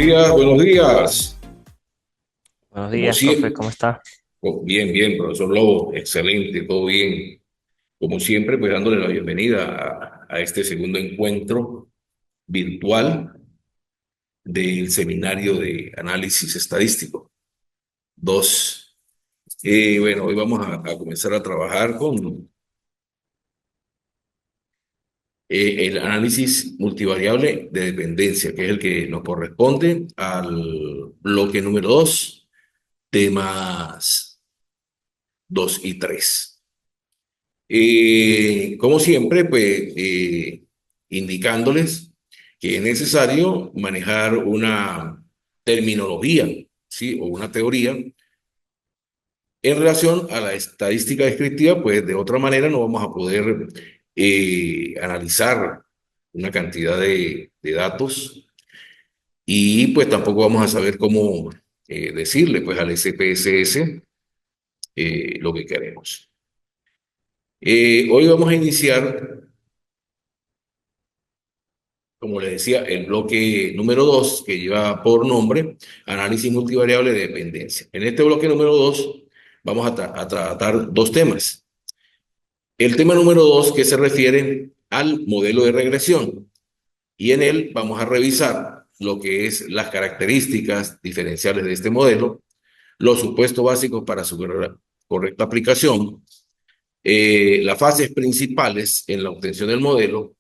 días, buenos días. Buenos Como días, profe, siempre, ¿cómo está? bien, bien, profesor Lobo, excelente, todo bien. Como siempre, pues dándole la bienvenida a este segundo encuentro virtual del Seminario de Análisis Estadístico 2. Bueno, hoy vamos a comenzar a trabajar con el análisis multivariable de dependencia, que es el que nos corresponde al bloque número 2, temas 2 y 3. Como siempre, pues indicándoles que es necesario manejar una terminología, ¿sí? O una teoría en relación a la estadística descriptiva, pues de otra manera no vamos a poder analizar una cantidad de datos y pues tampoco vamos a saber cómo decirle pues al SPSS lo que queremos. Hoy vamos a iniciar, como les decía, el bloque número 2 que lleva por nombre análisis multivariable de dependencia. En este bloque número 2 vamos a tratar dos temas. El tema número 2 que se refiere al modelo de regresión y en él vamos a revisar lo que es las características diferenciales de este modelo, los supuestos básicos para su correcta aplicación, las fases principales en la obtención del modelo,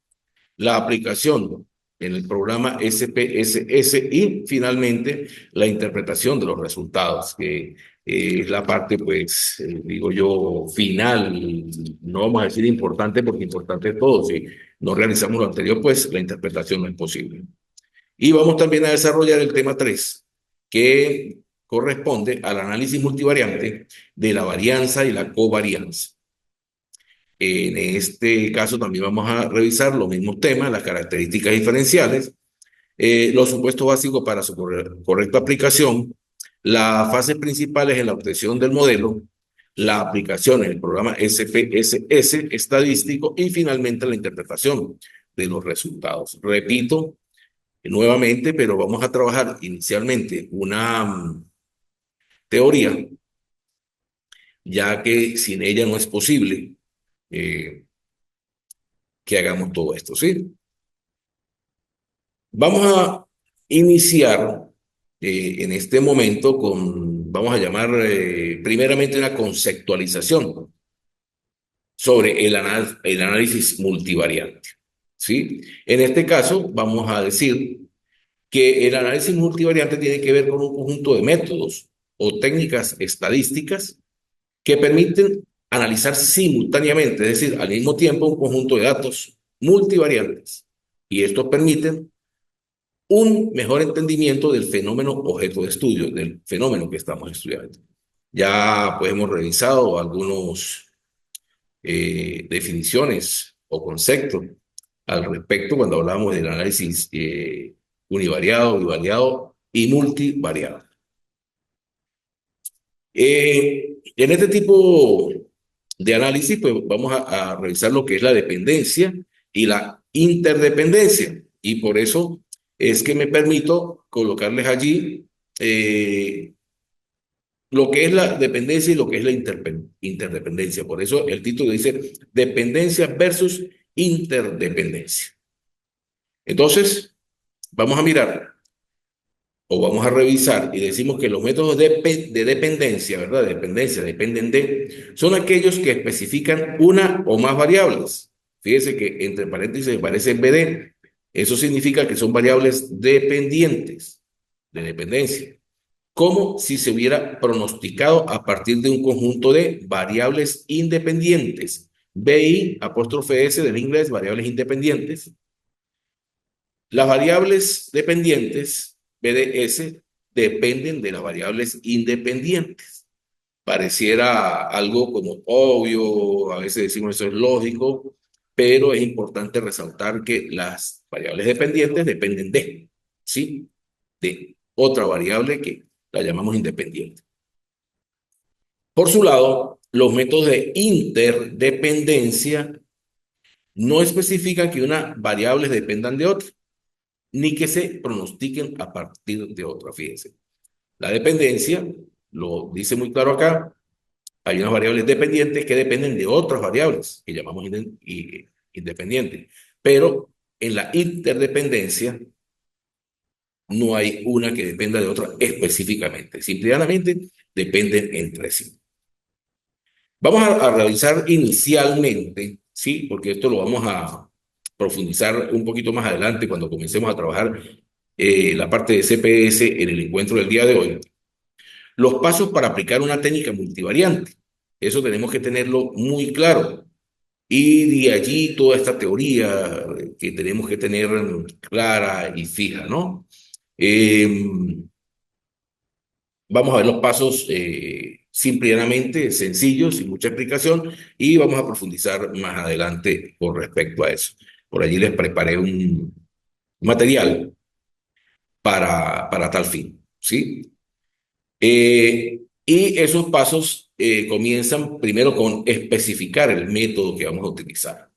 la aplicación en el programa SPSS y finalmente la interpretación de los resultados, que es la parte, pues, digo yo, final, no vamos a decir importante porque importante es todo, si no realizamos lo anterior, pues la interpretación no es posible. Y vamos también a desarrollar el tema 3 que corresponde al análisis multivariante de la varianza y la covarianza. En este caso también vamos a revisar los mismos temas, las características diferenciales, los supuestos básicos para su correcta aplicación, las fases principales en la obtención del modelo, la aplicación en el programa SPSS estadístico y finalmente la interpretación de los resultados. Repito nuevamente, pero vamos a trabajar inicialmente una teoría, ya que sin ella no es posible eh, que hagamos todo esto, ¿sí? Vamos a iniciar en este momento con, vamos a llamar primeramente una conceptualización sobre el análisis multivariante, ¿sí? En este caso, vamos a decir que el análisis multivariante tiene que ver con un conjunto de métodos o técnicas estadísticas que permiten analizar simultáneamente, es decir, al mismo tiempo, un conjunto de datos multivariantes. Y estos permiten un mejor entendimiento del fenómeno objeto de estudio, del fenómeno que estamos estudiando. Ya pues hemos revisado algunos definiciones o conceptos al respecto cuando hablamos del análisis univariado, bivariado y multivariado. En este tipo de análisis, pues vamos a revisar lo que es la dependencia y la interdependencia. Y por eso es que me permito colocarles allí lo que es la dependencia y lo que es la interdependencia. Por eso el título dice dependencia versus interdependencia. Entonces, vamos a mirar o vamos a revisar y decimos que los métodos de dependencia, ¿verdad? De dependencia, dependen de, son aquellos que especifican una o más variables. Fíjese que entre paréntesis aparece BD. Eso significa que son variables dependientes de dependencia, como si se hubiera pronosticado a partir de un conjunto de variables independientes. BI, apóstrofe S del inglés, variables independientes. Las variables dependientes, BDS, dependen de las variables independientes. Pareciera algo como obvio, a veces decimos eso es lógico, pero es importante resaltar que las variables dependientes dependen de, ¿sí? De otra variable que la llamamos independiente. Por su lado, los métodos de interdependencia no especifican que unas variables dependan de otras, ni que se pronostiquen a partir de otras. Fíjense, la dependencia, lo dice muy claro acá, hay unas variables dependientes que dependen de otras variables que llamamos independientes, pero en la interdependencia no hay una que dependa de otra específicamente, simplemente dependen entre sí. Vamos a realizar inicialmente, ¿sí? Porque esto lo vamos a profundizar un poquito más adelante cuando comencemos a trabajar la parte de CPS en el encuentro del día de hoy. Los pasos para aplicar una técnica multivariante. Eso tenemos que tenerlo muy claro. Y de allí toda esta teoría que tenemos que tener clara y fija, ¿no? Eh, Vamos a ver los pasos simple y llanamente, sencillos, sin mucha explicación, y vamos a profundizar más adelante con respecto a eso. Por allí les preparé un material para tal fin, ¿sí? Y esos pasos comienzan primero con especificar el método que vamos a utilizar.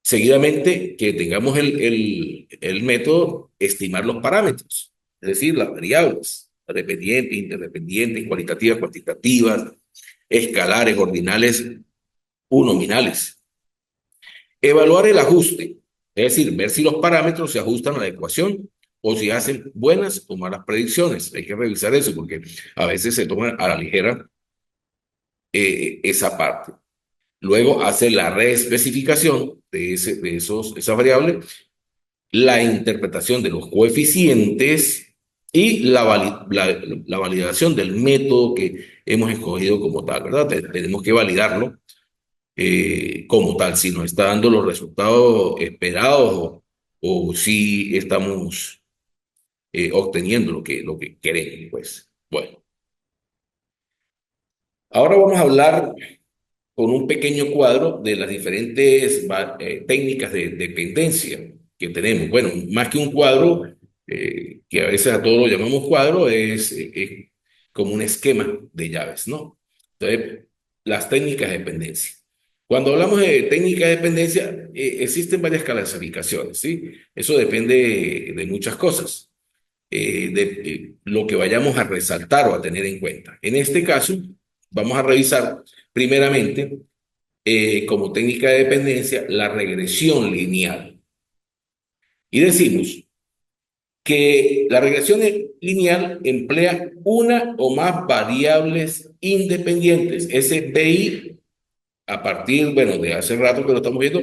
Seguidamente, que tengamos el método, estimar los parámetros, es decir, las variables, dependientes, interdependientes, cualitativas, cuantitativas, escalares, ordinales u nominales. Evaluar el ajuste, es decir, ver si los parámetros se ajustan a la ecuación o si hacen buenas o malas predicciones. Hay que revisar eso porque a veces se toma a la ligera esa parte. Luego hacer la reespecificación esas variables, la interpretación de los coeficientes y la validación del método que hemos escogido como tal, ¿verdad? Tenemos que validarlo como tal, si nos está dando los resultados esperados o si estamos obteniendo lo que queremos, pues. Bueno, ahora vamos a hablar con un pequeño cuadro de las diferentes técnicas de dependencia que tenemos. Bueno, más que un cuadro, que a veces a todos lo llamamos cuadro, es como un esquema de llaves, ¿no? Entonces, las técnicas de dependencia. Cuando hablamos de técnicas de dependencia, existen varias clasificaciones, ¿sí? Eso depende de muchas cosas, lo que vayamos a resaltar o a tener en cuenta. En este caso, vamos a revisar primeramente como técnica de dependencia la regresión lineal. Y decimos que la regresión lineal emplea una o más variables independientes. Ese BI, a partir, bueno, de hace rato que lo estamos viendo,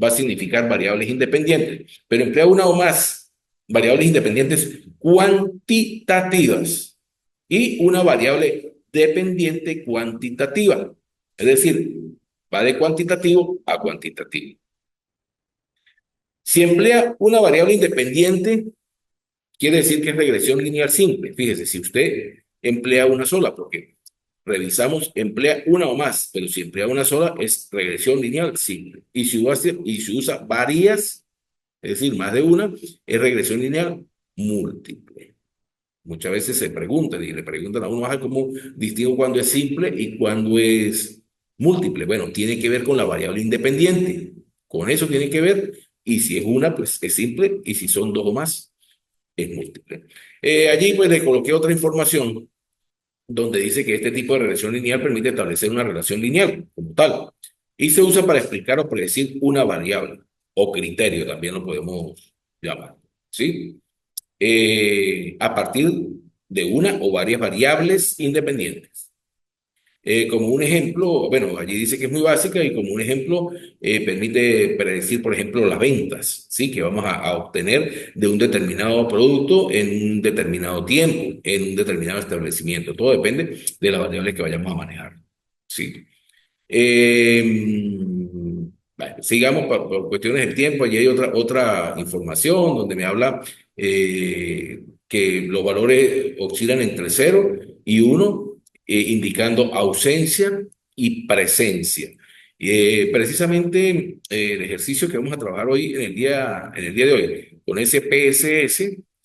va a significar variables independientes, pero emplea una o más variables independientes cuantitativas y una variable dependiente cuantitativa. Es decir, va de cuantitativo a cuantitativo. Si emplea una variable independiente, quiere decir que es regresión lineal simple. Fíjese, si usted emplea una sola, porque revisamos, emplea una o más, pero si emplea una sola, es regresión lineal simple. Y si usa varias, es decir, más de una, es regresión lineal múltiple. Muchas veces se preguntan y le preguntan a uno, ¿cómo distingo cuando es simple y cuando es múltiple? Bueno, tiene que ver con la variable independiente. Con eso tiene que ver. Y si es una, pues es simple. Y si son dos o más, es múltiple. Allí pues le coloqué otra información donde dice que este tipo de regresión lineal permite establecer una relación lineal como tal. Y se usa para explicar o predecir una variable o criterio, también lo podemos llamar. ¿Sí? A partir de una o varias variables independientes. Como un ejemplo, bueno, allí dice que es muy básica y como un ejemplo permite predecir, por ejemplo, las ventas, ¿sí? Que vamos a obtener de un determinado producto en un determinado tiempo, en un determinado establecimiento. Todo depende de las variables que vayamos a manejar, ¿sí? Bueno, sigamos por cuestiones del tiempo. Allí hay otra información donde me habla que los valores oscilan entre 0 y 1, indicando ausencia y presencia. Precisamente el ejercicio que vamos a trabajar hoy en el día de hoy con ese PSS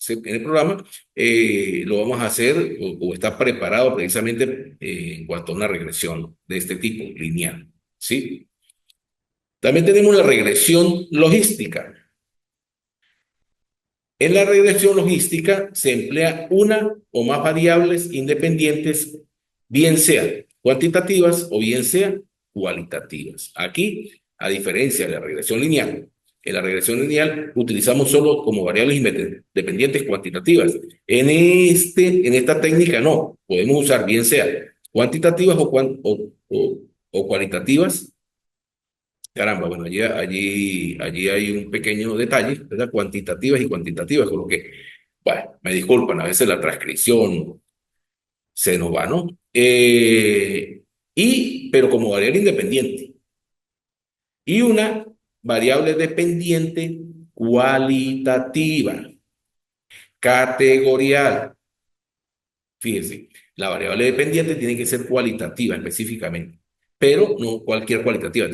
en el programa, lo vamos a hacer o está preparado precisamente en cuanto a una regresión de este tipo, lineal, ¿sí? También tenemos la regresión logística. En la regresión logística se emplea una o más variables independientes, bien sean cuantitativas o bien sean cualitativas. Aquí, a diferencia de la regresión lineal, en la regresión lineal utilizamos solo como variables independientes cuantitativas. En esta técnica no, podemos usar bien sea cuantitativas o cualitativas. Caramba, bueno, allí hay un pequeño detalle, ¿verdad? Cuantitativas y cuantitativas, con lo que, bueno, me disculpan, a veces la transcripción se nos va, ¿no? Pero como variable independiente. Y una variable dependiente cualitativa, categorial. Fíjense, la variable dependiente tiene que ser cualitativa específicamente, pero no cualquier cualitativa,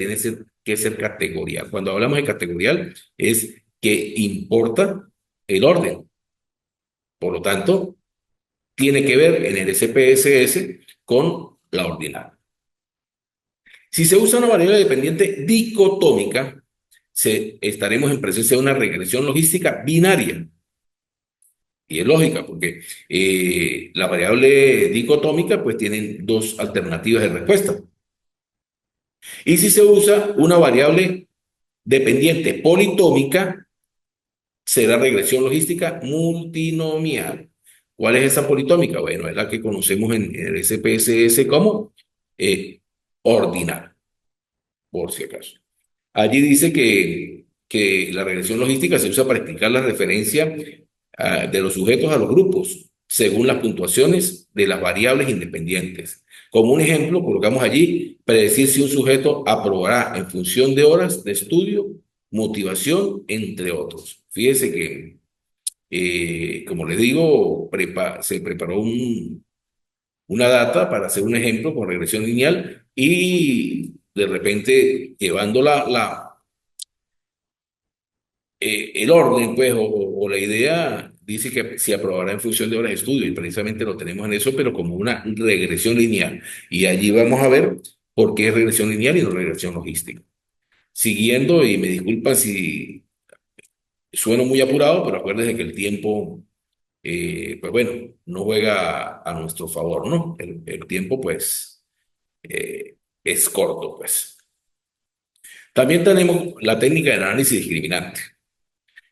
que ser categorial. Cuando hablamos de categorial es que importa el orden. Por lo tanto, tiene que ver en el SPSS con la ordinal. Si se usa una variable dependiente dicotómica, estaremos en presencia de una regresión logística binaria. Y es lógica, porque la variable dicotómica pues tienen dos alternativas de respuesta. Y si se usa una variable dependiente politómica, será regresión logística multinomial. ¿Cuál es esa politómica? Bueno, es la que conocemos en el SPSS como eh, ordinal, por si acaso. Allí dice que la regresión logística se usa para explicar la referencia de los sujetos a los grupos según las puntuaciones de las variables independientes. Como un ejemplo, colocamos allí predecir si un sujeto aprobará en función de horas de estudio, motivación, entre otros. Fíjese que, como les digo, se preparó una data para hacer un ejemplo con regresión lineal y de repente llevando el orden, pues, o la idea, dice que se aprobará en función de horas de estudio, y precisamente lo tenemos en eso, pero como una regresión lineal. Y allí vamos a ver por qué es regresión lineal y no regresión logística. Siguiendo, y me disculpan si sueno muy apurado, pero acuérdense que el tiempo, pues bueno, no juega a nuestro favor, ¿no? El tiempo, pues, es corto, pues. También tenemos la técnica de análisis discriminante.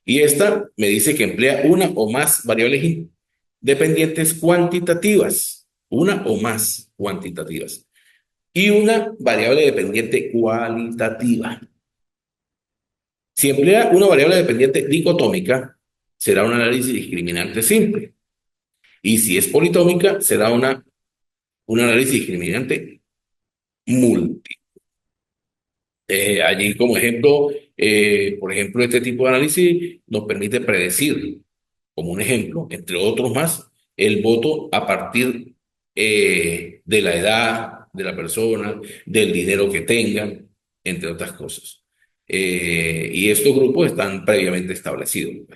Y esta me dice que emplea una o más variables dependientes cuantitativas, una o más cuantitativas, y una variable dependiente cualitativa. Si emplea una variable dependiente dicotómica, será un análisis discriminante simple. Y si es politómica, será un análisis discriminante múltiple. Allí como ejemplo, por ejemplo, este tipo de análisis nos permite predecir, como un ejemplo, entre otros más, el voto a partir de la edad de la persona, del dinero que tengan, entre otras cosas. Y estos grupos están previamente establecidos.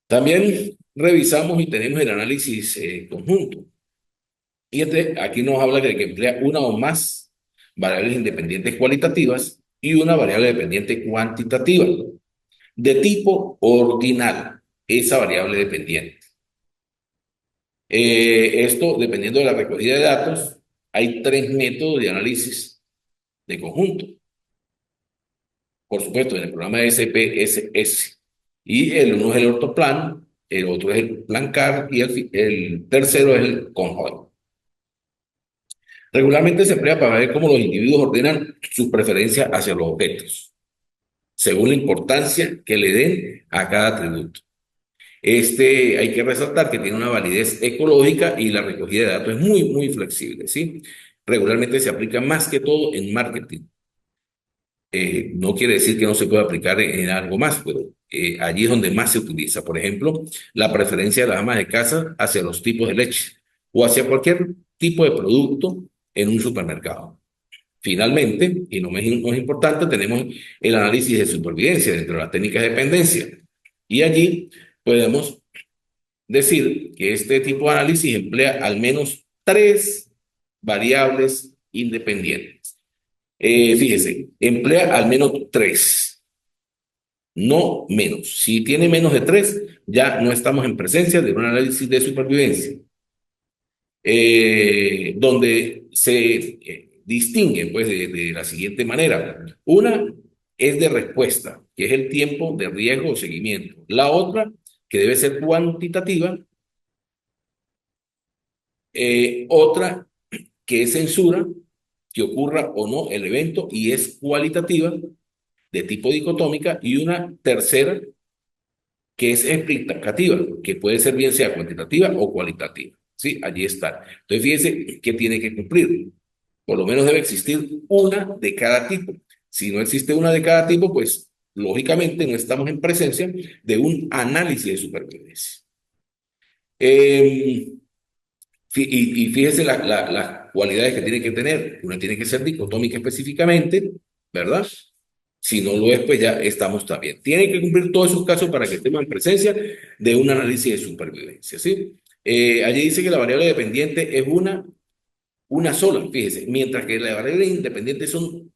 También revisamos y tenemos el análisis conjunto. Y aquí nos habla de que emplea una o más variables independientes cualitativas y una variable dependiente cuantitativa de tipo ordinal, esa variable dependiente. Esto, dependiendo de la recogida de datos, hay tres métodos de análisis de conjunto. Por supuesto, en el programa de SPSS. Y el uno es el ortoplan, el otro es el plan CAR y el tercero es el conjoint. Regularmente se emplea para ver cómo los individuos ordenan sus preferencias hacia los objetos, según la importancia que le den a cada atributo. Hay que resaltar que tiene una validez ecológica y la recogida de datos es muy flexible, ¿sí? Regularmente se aplica más que todo en marketing. No quiere decir que no se pueda aplicar en algo más, pero allí es donde más se utiliza. Por ejemplo, la preferencia de las amas de casa hacia los tipos de leche o hacia cualquier tipo de producto en un supermercado. Finalmente, y no menos importante, tenemos el análisis de supervivencia dentro de las técnicas de dependencia. Y allí podemos decir que este tipo de análisis emplea al menos tres variables independientes. Fíjese, emplea al menos tres. no menos. Si tiene menos de 3, ya no estamos en presencia de un análisis de supervivencia, donde se distinguen pues, de la siguiente manera. Una es de respuesta, que es el tiempo de riesgo o seguimiento. La otra, que debe ser cuantitativa. Otra, que es censura, que ocurra o no el evento y es cualitativa, de tipo dicotómica. Y una tercera, que es explicativa, que puede ser bien sea cuantitativa o cualitativa. ¿Sí? Allí está. Entonces, fíjense que tiene que cumplir. Por lo menos debe existir una de cada tipo. Si no existe una de cada tipo, pues lógicamente no estamos en presencia de un análisis de supervivencia. Eh, y fíjese las cualidades que tiene que tener. Una tiene que ser dicotómica específicamente, ¿verdad? Si no lo es, pues ya estamos también. Tiene que cumplir todos esos casos para que estemos en presencia de un análisis de supervivencia, ¿sí? Allí dice que la variable dependiente es una sola, fíjese, mientras que las variables independientes son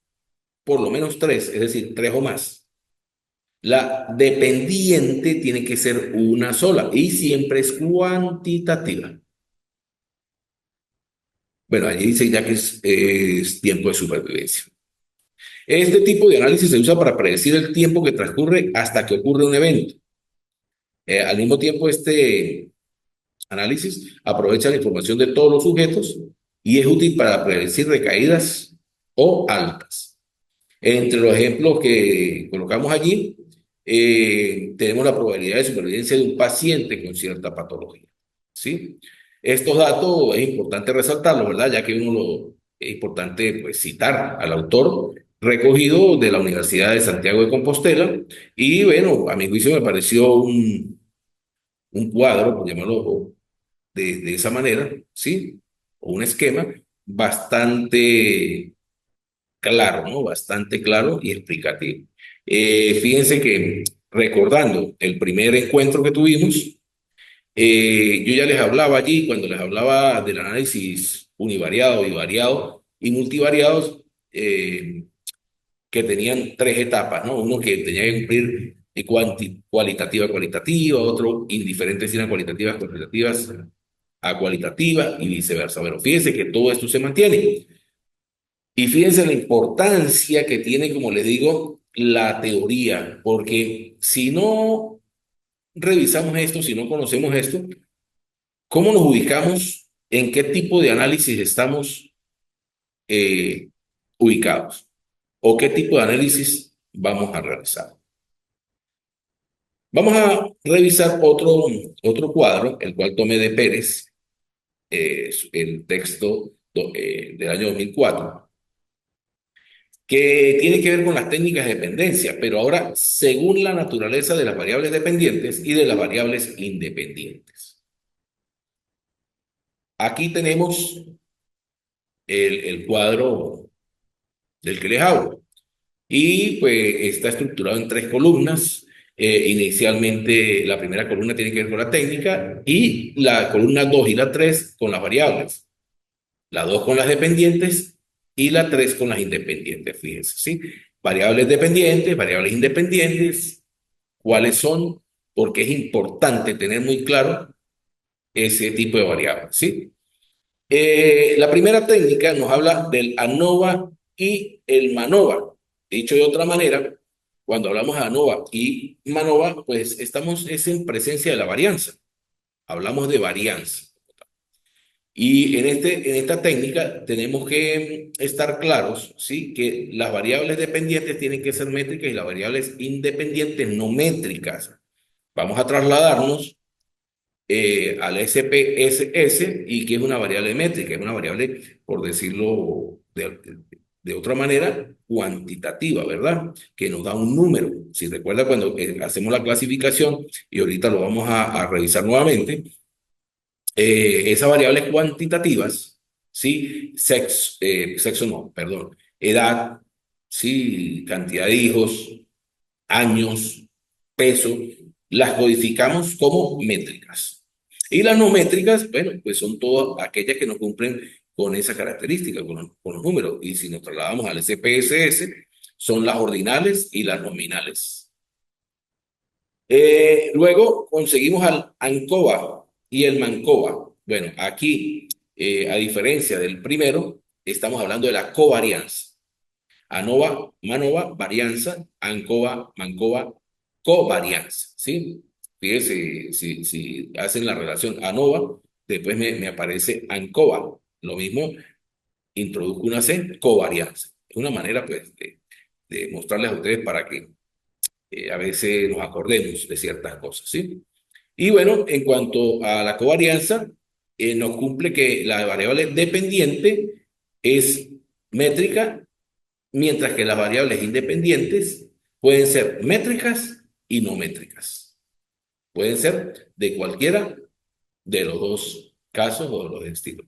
por lo menos tres, es decir, tres o más. La dependiente tiene que ser una sola y siempre es cuantitativa. Bueno, allí dice ya que es tiempo de supervivencia. Este tipo de análisis se usa para predecir el tiempo que transcurre hasta que ocurre un evento. Al mismo tiempo, este análisis aprovecha la información de todos los sujetos y es útil para predecir recaídas o altas. Entre los ejemplos que colocamos allí, tenemos la probabilidad de supervivencia de un paciente con cierta patología. ¿Sí? Estos datos es importante resaltarlos, ¿verdad? Ya que es importante pues, citar al autor recogido de la Universidad de Santiago de Compostela. Y bueno, a mi juicio me pareció un cuadro, por llamarlo de esa manera, ¿sí? O un esquema bastante claro, ¿no? Bastante claro y explicativo. Fíjense que recordando el primer encuentro que tuvimos, yo ya les hablaba allí, cuando les hablaba del análisis univariado, bivariado y multivariados, que tenían tres etapas, ¿no? Uno que tenía que cumplir cualitativa, cualitativa, otro indiferentes si eran cualitativas, cualitativas a cualitativa y viceversa. Bueno, fíjense que todo esto se mantiene. Y fíjense la importancia que tiene, como les digo, la teoría, porque si no revisamos esto, si no conocemos esto, ¿cómo nos ubicamos? ¿En qué tipo de análisis estamos eh, ubicados? ¿O qué tipo de análisis vamos a realizar? Vamos a revisar otro cuadro, el cual tomé de Pérez, el texto del año 2004, que tiene que ver con las técnicas de dependencia, pero ahora según la naturaleza de las variables dependientes y de las variables independientes. Aquí tenemos el cuadro del que les hablo y pues está estructurado en tres columnas. Inicialmente la primera columna tiene que ver con la técnica y la columna 2 y la 3 con las variables, la 2 con las dependientes y la 3 con las independientes, fíjense, ¿sí? Variables dependientes, variables independientes, cuáles son, porque es importante tener muy claro ese tipo de variables, ¿sí? La primera técnica nos habla del ANOVA y el MANOVA. Dicho de otra manera, cuando hablamos de ANOVA y MANOVA, pues estamos es en presencia de la varianza. Hablamos de varianza. Y en esta técnica tenemos que estar claros, ¿sí? Que las variables dependientes tienen que ser métricas y las variables independientes no métricas. Vamos a trasladarnos al SPSS y que es una variable métrica, es una variable, por decirlo de otra manera, cuantitativa, ¿verdad? Que nos da un número. Si recuerda cuando hacemos la clasificación, y ahorita lo vamos a revisar nuevamente, esas variables cuantitativas, ¿sí? Sexo no, perdón, edad, ¿sí? Cantidad de hijos, años, peso, las codificamos como métricas. Y las no métricas, bueno, pues son todas aquellas que no cumplen con esa característica, con los números. Y si nos trasladamos al SPSS, son las ordinales y las nominales. Luego conseguimos al ANCOVA y el MANCOVA. Bueno, aquí, a diferencia del primero, estamos hablando de la covarianza. ANOVA, MANOVA, varianza, ANCOVA, MANCOVA, covarianza, ¿sí? Fíjense, si hacen la relación ANOVA, después me aparece ANCOVA. Lo mismo, introduzco una C, covarianza. Es una manera, pues, de mostrarles a ustedes para que a veces nos acordemos de ciertas cosas, ¿sí? Y bueno, en cuanto a la covarianza, nos cumple que la variable dependiente es métrica, mientras que las variables independientes pueden ser métricas y no métricas. Pueden ser de cualquiera de los dos casos o de los estilos.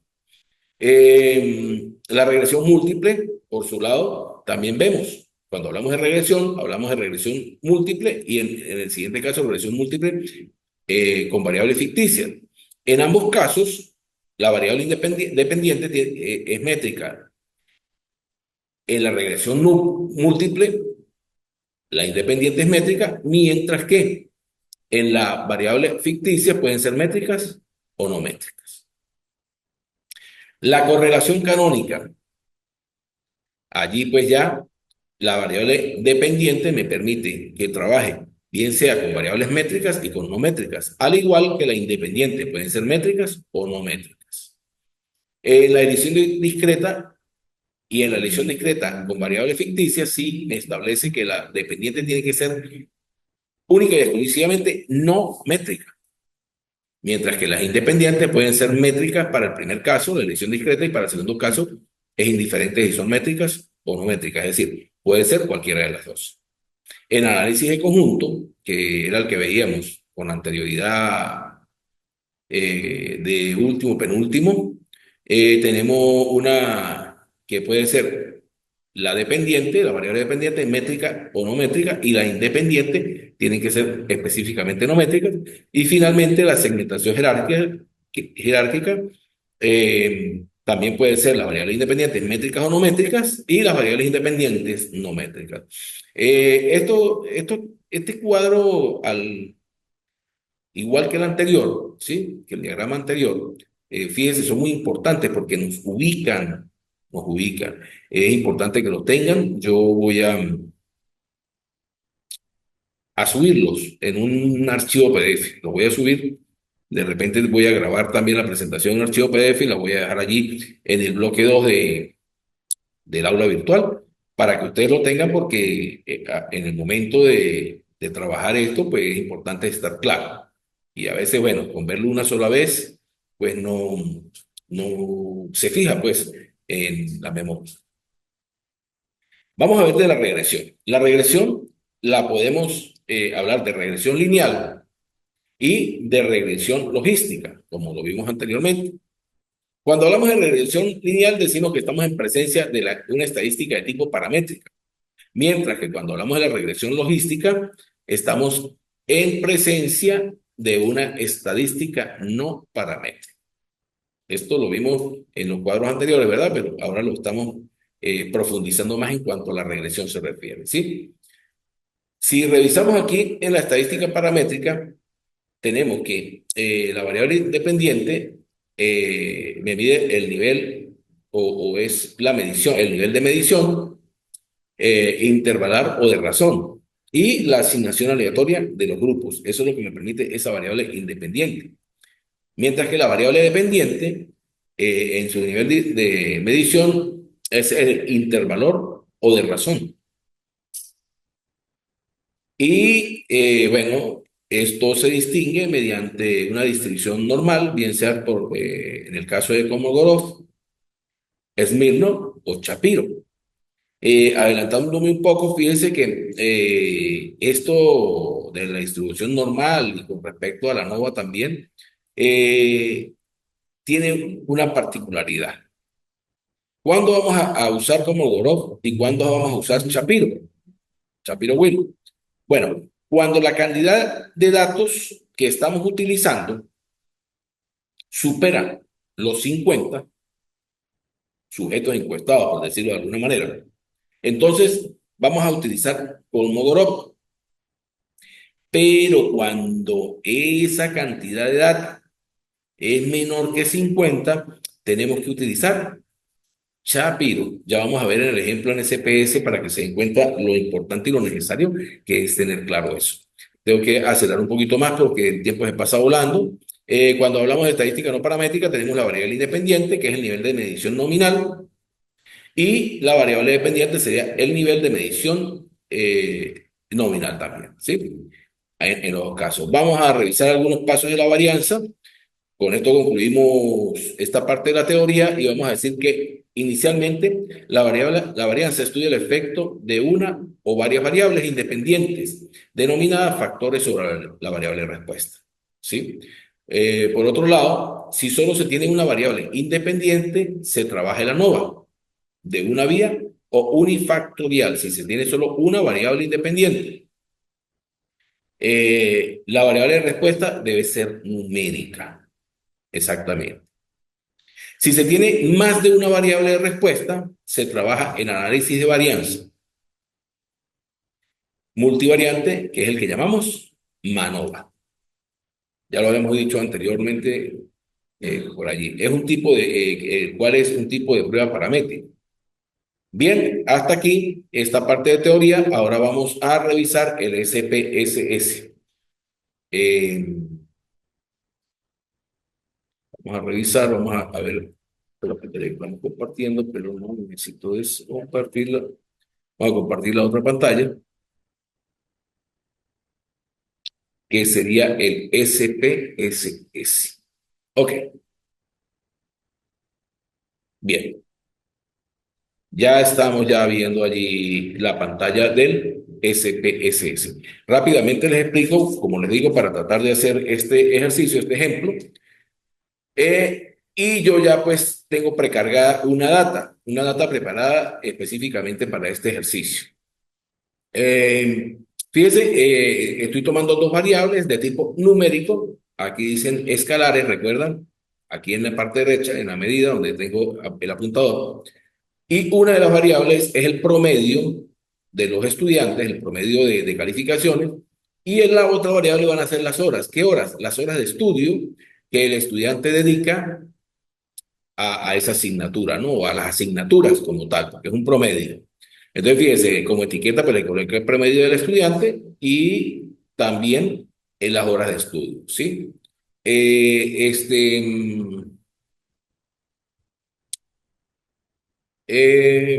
La regresión múltiple, por su lado, también vemos. Cuando hablamos de regresión múltiple y en el siguiente caso, regresión múltiple con variables ficticias. En ambos casos, la variable dependiente es métrica. En la regresión múltiple, la independiente es métrica, mientras que en la variable ficticia pueden ser métricas o no métricas. La correlación canónica. Allí pues ya la variable dependiente me permite que trabaje bien sea con variables métricas y con no métricas, al igual que la independiente, pueden ser métricas o no métricas. En la edición discreta y en la elección discreta con variables ficticias sí me establece que la dependiente tiene que ser única y exclusivamente no métrica, mientras que las independientes pueden ser métricas para el primer caso, la elección discreta, y para el segundo caso es indiferente si son métricas o no métricas, es decir, puede ser cualquiera de las dos. En análisis de conjunto, que era el que veíamos con anterioridad de último, penúltimo, tenemos una que puede ser la dependiente, la variable dependiente, métrica o no métrica, y la independiente tienen que ser específicamente no métricas. Y finalmente la segmentación jerárquica también puede ser las variables independientes métricas o no métricas y las variables independientes no métricas. Este cuadro, igual que el anterior, ¿sí? Que el diagrama anterior, fíjense, son muy importantes porque nos ubican. Es importante que los tengan. Yo voy a subirlos en un archivo PDF. Los voy a subir. De repente voy a grabar también la presentación en un archivo PDF y la voy a dejar allí en el bloque 2 del aula virtual para que ustedes lo tengan porque en el momento de trabajar esto, pues es importante estar claro. Y a veces, bueno, con verlo una sola vez, pues no se fija pues en la memoria. Vamos a ver de la regresión. La regresión la podemos hablar de regresión lineal y de regresión logística, como lo vimos anteriormente. Cuando hablamos de regresión lineal, decimos que estamos en presencia de una estadística de tipo paramétrica. Mientras que cuando hablamos de la regresión logística, estamos en presencia de una estadística no paramétrica. Esto lo vimos en los cuadros anteriores, ¿verdad? Pero ahora lo estamos profundizando más en cuanto a la regresión se refiere, ¿sí? Si revisamos aquí en la estadística paramétrica, tenemos que la variable dependiente me mide el nivel o es la medición, el nivel de medición intervalar o de razón. Y la asignación aleatoria de los grupos. Eso es lo que me permite esa variable independiente. Mientras que la variable dependiente, en su nivel de medición, es el intervalor o de razón. Y bueno, esto se distingue mediante una distribución normal, bien sea en el caso de Kolmogorov, Smirnov o Shapiro. Adelantándome un poco, fíjense que esto de la distribución normal y con respecto a la NOVA también eh, tiene una particularidad. ¿Cuándo vamos a usar Kolmogorov y cuándo vamos a usar Shapiro? Shapiro-Wilk. Bueno, cuando la cantidad de datos que estamos utilizando supera los 50 sujetos encuestados, por decirlo de alguna manera, entonces vamos a utilizar Kolmogorov. Pero cuando esa cantidad de data es menor que 50, tenemos que utilizar Shapiro. Ya vamos a ver en el ejemplo en SPS para que se den cuenta lo importante y lo necesario que es tener claro eso. Tengo que acelerar un poquito más porque el tiempo se pasa volando. Cuando hablamos de estadística no paramétrica, tenemos la variable independiente, que es el nivel de medición nominal, y la variable dependiente sería el nivel de medición nominal también, ¿sí? En los dos casos. Vamos a revisar algunos pasos de la varianza. Con esto concluimos esta parte de la teoría y vamos a decir que inicialmente la varianza estudia el efecto de una o varias variables independientes, denominadas factores sobre la variable respuesta. ¿Sí? Por otro lado, si solo se tiene una variable independiente, se trabaja el ANOVA de una vía o unifactorial, si se tiene solo una variable independiente. La variable de respuesta debe ser numérica. Exactamente. Si se tiene más de una variable de respuesta, se trabaja en análisis de varianza multivariante, que es el que llamamos MANOVA. Ya lo habíamos dicho anteriormente por allí. Es un tipo ¿cuál es un tipo de prueba paramétrica? Bien, hasta aquí esta parte de teoría. Ahora vamos a revisar el SPSS. Eh, Vamos a revisar, vamos a ver lo que estamos compartiendo, pero no necesito es compartirla. Vamos a compartir la otra pantalla, que sería el SPSS. Ok, bien. Ya estamos ya viendo allí la pantalla del SPSS. Rápidamente les explico, como les digo, para tratar de hacer este ejercicio, este ejemplo. Y yo ya pues tengo precargada una data preparada específicamente para este ejercicio. Eh, Fíjense, estoy tomando dos variables de tipo numérico. Aquí dicen escalares, ¿recuerdan? Aquí en la parte derecha, en la medida donde tengo el apuntador. Y una de las variables es el promedio de los estudiantes, el promedio de calificaciones. Y en la otra variable van a ser las horas. ¿Qué horas? Las horas de estudio que el estudiante dedica a esa asignatura, ¿no? O a las asignaturas como tal, porque es un promedio. Entonces, fíjese, como etiqueta, pues le coloqué el promedio del estudiante y también en las horas de estudio, ¿sí? Eh, este, mm,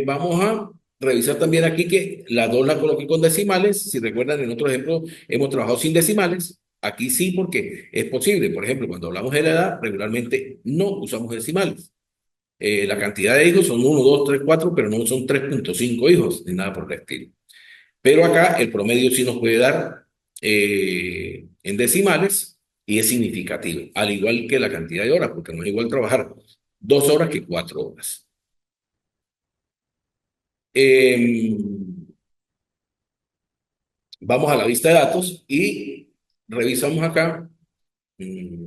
Vamos a revisar también aquí que las dos las coloqué con decimales. Si recuerdan, en otro ejemplo hemos trabajado sin decimales. Aquí sí, porque es posible. Por ejemplo, cuando hablamos de la edad, regularmente no usamos decimales. La cantidad de hijos son uno, 2, 3, 4, pero no son 3,5 hijos, ni nada por el estilo. Pero acá el promedio sí nos puede dar en decimales y es significativo, al igual que la cantidad de horas, porque no es igual trabajar 2 horas que 4 horas. Eh, Vamos a la vista de datos y revisamos acá. mm,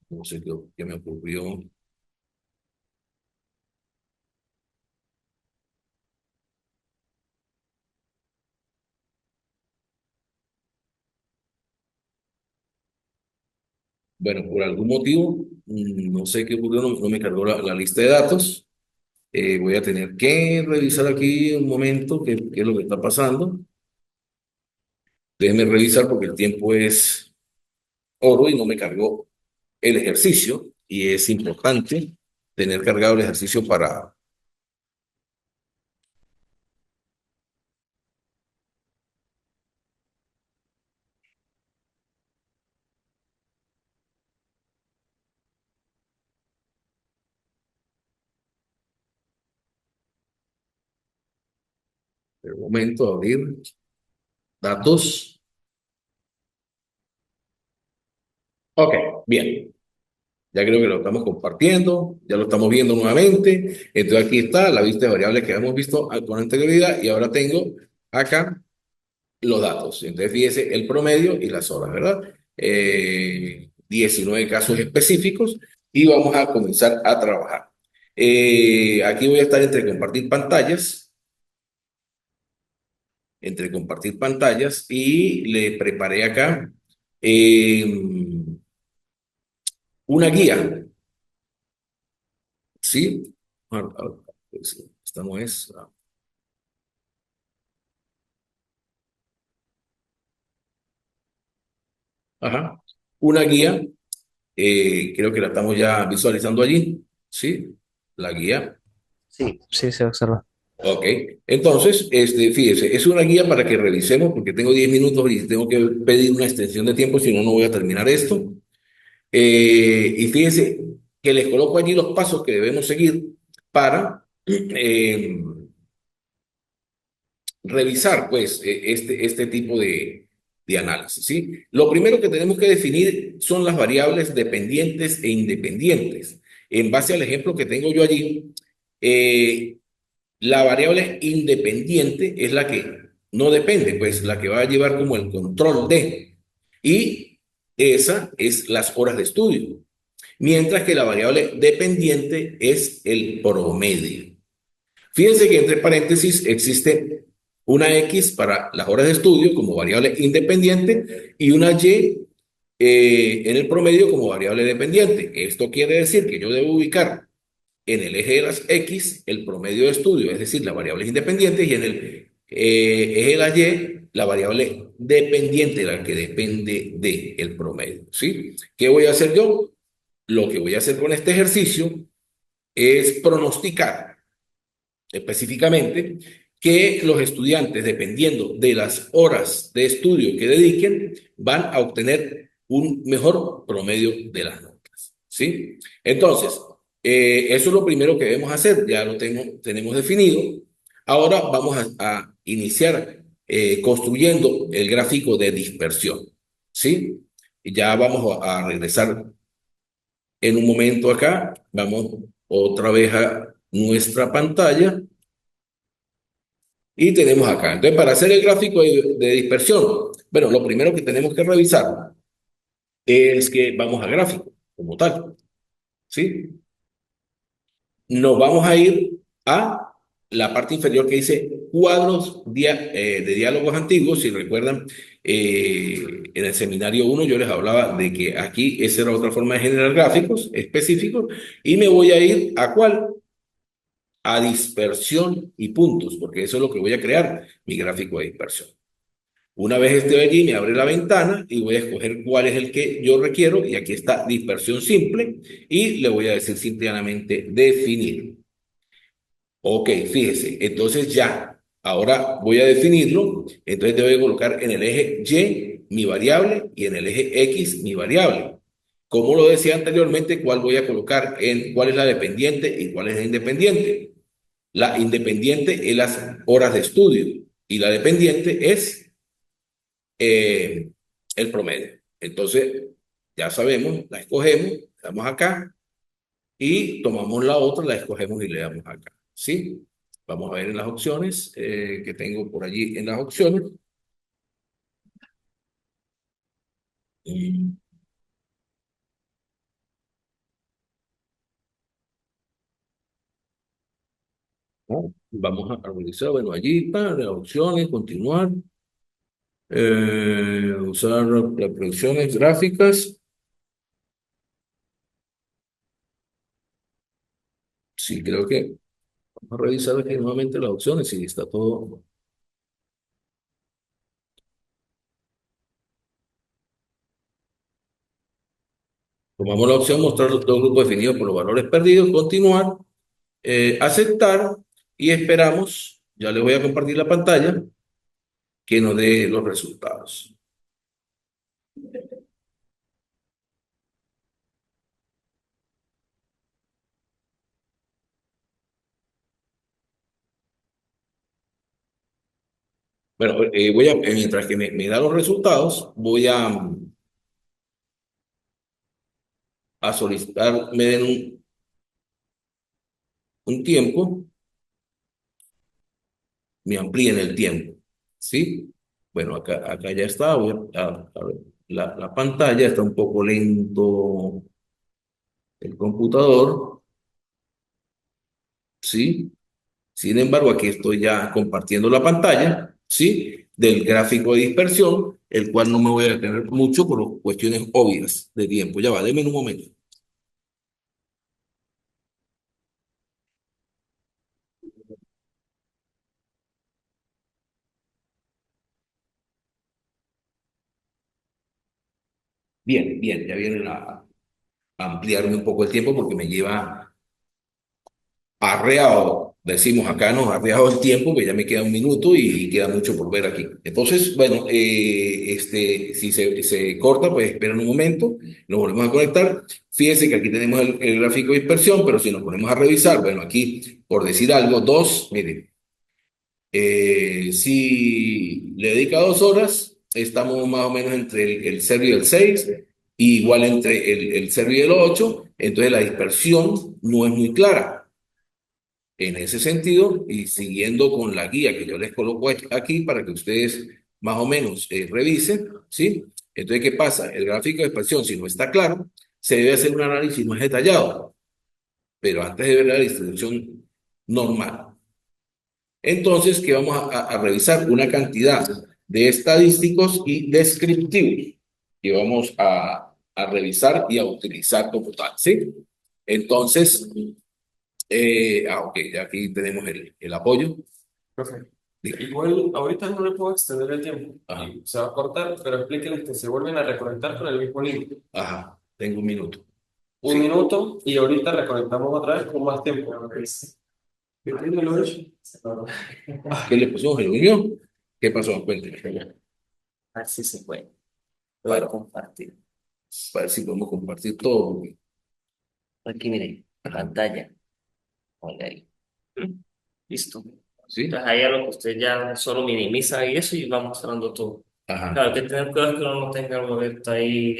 no sé qué me ocurrió. Bueno, por algún motivo, no sé qué ocurrió, no me cargó la lista de datos. Voy a tener que revisar aquí un momento qué es lo que está pasando. Déjenme revisar porque el tiempo es oro y no me cargó el ejercicio y es importante tener cargado el ejercicio para el momento abrir datos. Ok, bien. Ya creo que lo estamos compartiendo, ya lo estamos viendo nuevamente. Entonces aquí está la vista de variables que hemos visto con anterioridad y ahora tengo acá los datos. Entonces fíjese el promedio y las horas, ¿verdad? 19 casos específicos y vamos a comenzar a trabajar. Aquí voy a estar entre compartir pantallas entre compartir pantallas y le preparé acá eh, una guía, ¿sí? Pues, esta no es. Ajá. Una guía, creo que la estamos ya visualizando allí, ¿sí? La guía. Sí, sí, se observa. Ok. Entonces, fíjese, es una guía para que revisemos, porque tengo 10 minutos y tengo que pedir una extensión de tiempo, si no, no voy a terminar esto. Y fíjese que les coloco allí los pasos que debemos seguir para revisar, pues, este tipo de análisis, ¿sí? Lo primero que tenemos que definir son las variables dependientes e independientes. En base al ejemplo que tengo yo allí, eh, la variable independiente es la que no depende, pues la que va a llevar como el control de. Y esa es las horas de estudio. Mientras que la variable dependiente es el promedio. Fíjense que entre paréntesis existe una X para las horas de estudio como variable independiente y una Y en el promedio como variable dependiente. Esto quiere decir que yo debo ubicar en el eje de las X el promedio de estudio, es decir, las variables independientes, y en el eje de la Y la variable dependiente, la que depende del promedio. ¿Sí? ¿Qué voy a hacer yo? Lo que voy a hacer con este ejercicio es pronosticar específicamente que los estudiantes, dependiendo de las horas de estudio que dediquen, van a obtener un mejor promedio de las notas. ¿Sí? Entonces, eso es lo primero que debemos hacer, ya lo tenemos definido. Ahora vamos a iniciar construyendo el gráfico de dispersión. ¿Sí? Y ya vamos a regresar en un momento acá. Vamos otra vez a nuestra pantalla. Y tenemos acá. Entonces, para hacer el gráfico de dispersión, bueno, lo primero que tenemos que revisar es que vamos a gráfico como tal, ¿sí? Nos vamos a ir a la parte inferior que dice cuadros de diálogos antiguos. Si recuerdan, en el seminario uno yo les hablaba de que aquí esa era otra forma de generar gráficos específicos y me voy a ir a ¿cuál? A dispersión y puntos, porque eso es lo que voy a crear, mi gráfico de dispersión. Una vez esté allí, me abre la ventana y voy a escoger cuál es el que yo requiero. Y aquí está dispersión simple. Y le voy a decir simplemente definir. Ok, fíjese. Entonces ya, ahora voy a definirlo. Entonces debo colocar en el eje Y mi variable y en el eje X mi variable. Como lo decía anteriormente, ¿cuál voy a colocar en cuál es la dependiente y cuál es la independiente? La independiente es las horas de estudio y la dependiente es eh, el promedio. Entonces, ya sabemos, la escogemos, le damos acá y tomamos la otra, la escogemos y le damos acá. ¿Sí? Vamos a ver en las opciones que tengo por allí en las opciones. Y, ¿no? Vamos a realizar, bueno, allí está, las opciones, continuar, usar reproducciones gráficas. Sí, creo que vamos a revisar aquí nuevamente las opciones y está todo. Tomamos la opción mostrar los dos grupos definidos por los valores perdidos, continuar, aceptar y esperamos, ya les voy a compartir la pantalla, que nos dé los resultados. Bueno, mientras que me da los resultados, voy a solicitar, me den un tiempo, me amplíen el tiempo, ¿sí? Bueno, acá ya está, a ver, la pantalla está un poco lento, el computador, ¿sí? Sin embargo, aquí estoy ya compartiendo la pantalla ¿sí? Del gráfico de dispersión, el cual no me voy a detener mucho por cuestiones obvias de tiempo. Ya va, déme un momento. Bien, bien, ya vienen a ampliarme un poco el tiempo porque me lleva arreado, decimos acá, ¿no? Arreado el tiempo, que ya me queda un minuto y queda mucho por ver aquí. Entonces, bueno, si se corta, pues esperen un momento, nos volvemos a conectar. Fíjense que aquí tenemos el gráfico de dispersión, pero si nos ponemos a revisar, bueno, aquí, por decir algo, dos, miren, si le dedica 2 horas, estamos más o menos entre el 0 y el 6, y igual entre el 0 y el 8, entonces la dispersión no es muy clara. En ese sentido, y siguiendo con la guía que yo les coloco aquí para que ustedes más o menos revisen, ¿sí? Entonces, ¿qué pasa? El gráfico de expresión, si no está claro, se debe hacer un análisis más detallado, pero antes de ver la distribución normal. Entonces, ¿qué vamos a revisar? Una cantidad de estadísticos y descriptivos que vamos a revisar y a utilizar como tal, ¿sí? Entonces, ok, ya aquí tenemos el apoyo. Profe, Diga. igual ahorita no le puedo extender el tiempo Ajá, y se va a cortar, pero explíquenles que se vuelven a reconectar con el mismo link. ajá, tengo un minuto. Un Sí. minuto y ahorita reconectamos otra vez con más tiempo. ¿Qué tiene lo hecho? ¿Qué le pasó, reunión? ¿Qué pasó? Cuénteme. A ver si se puede. Lo voy a Para, compartir. para ver si podemos compartir todo. Aquí, miren, Ajá, pantalla. Ponle ahí. Listo. ¿sí? Entonces ahí a lo que usted ya solo minimiza y eso y va mostrando todo. Ajá. Claro, hay que tener cuidado que uno no tenga algo abierto ahí,